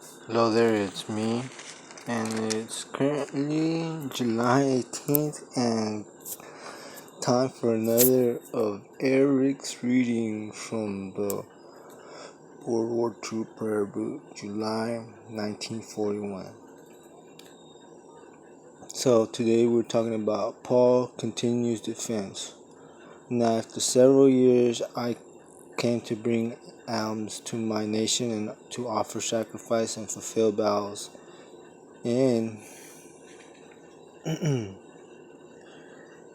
Hello there, it's me, and it's currently July 18th, and time for another of Eric's reading from the World War II prayer book, July 1941. So today we're talking about Paul continues defense. Now, after several years, I came to bring alms to my nation and to offer sacrifice and fulfill vows. In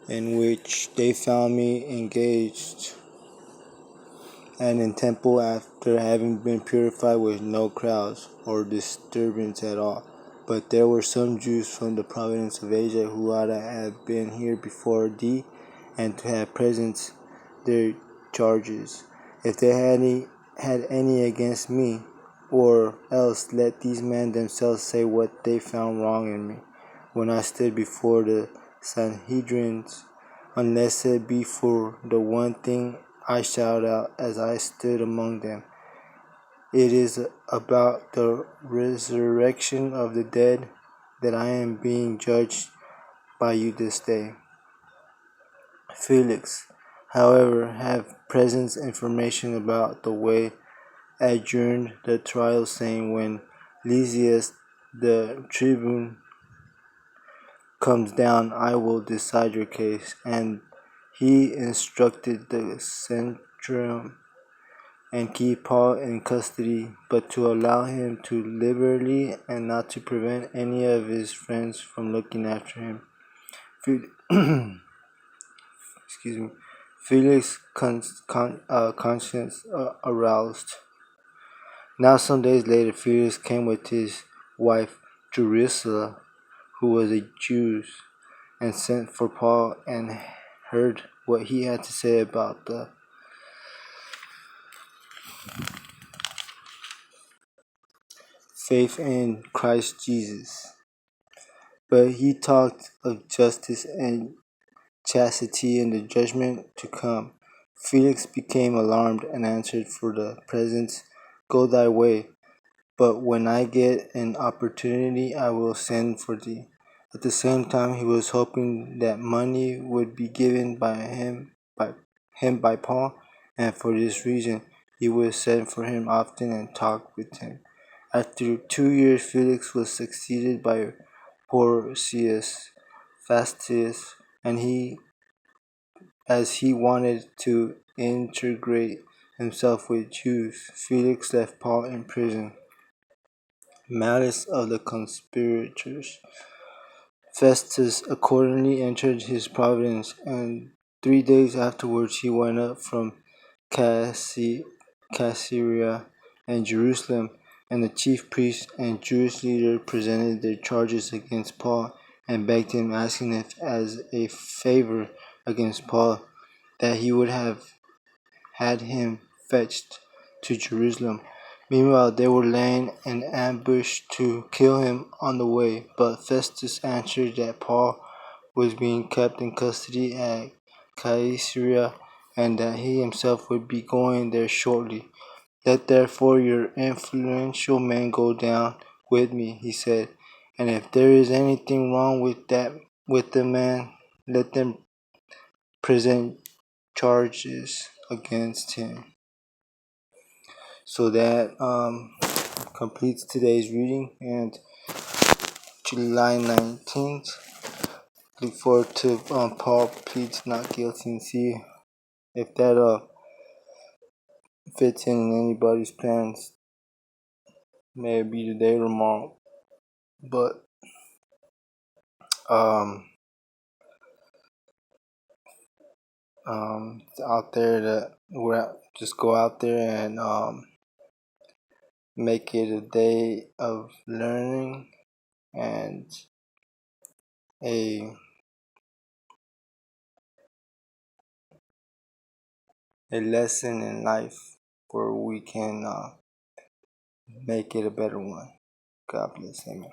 which they found me engaged and in temple after having been purified with no crowds or disturbance at all. But there were some Jews from the province of Asia who ought to have been here before thee, and to have presents their charges, if they had any against me, or else let these men themselves say what they found wrong in me, when I stood before the Sanhedrins, unless it be for the one thing I shout out as I stood among them. It is about the resurrection of the dead that I am being judged by you this day. Felix, however, have present information about the way adjourned the trial, saying, when Lysias the tribune comes down, I will decide your case. And he instructed the centurion and keep Paul in custody, but to allow him to liberally and not to prevent any of his friends from looking after him. Felix' conscience aroused. Now some days later, Felix came with his wife Drusilla, who was a Jew, and sent for Paul and heard what he had to say about the faith in Christ Jesus. But he talked of justice and chastity in the judgment to come. Felix became alarmed and answered, for the present, go thy way, but when I get an opportunity I will send for thee. At the same time he was hoping that money would be given by Paul, and for this reason he would send for him often and talk with him. After 2 years Felix was succeeded by Porcius Festus, and as he wanted to integrate himself with Jews, Felix left Paul in prison. Malice of the conspirators. Festus accordingly entered his province, and 3 days afterwards he went up from Caesarea and Jerusalem, and the chief priests and Jewish leaders presented their charges against Paul and begged him, asking if, as a favor against Paul, that he would have had him fetched to Jerusalem. Meanwhile, they were laying an ambush to kill him on the way, but Festus answered that Paul was being kept in custody at Caesarea, and that he himself would be going there shortly. Let therefore your influential men go down with me, he said, and if there is anything wrong with the man, let them present charges against him. So that completes today's reading, and July 19th. Look forward to Paul pleads not guilty, and see if that fits in anybody's plans. May it be today or tomorrow. But out there that just go out there and make it a day of learning and a lesson in life where we can make it a better one. God bless. Amen.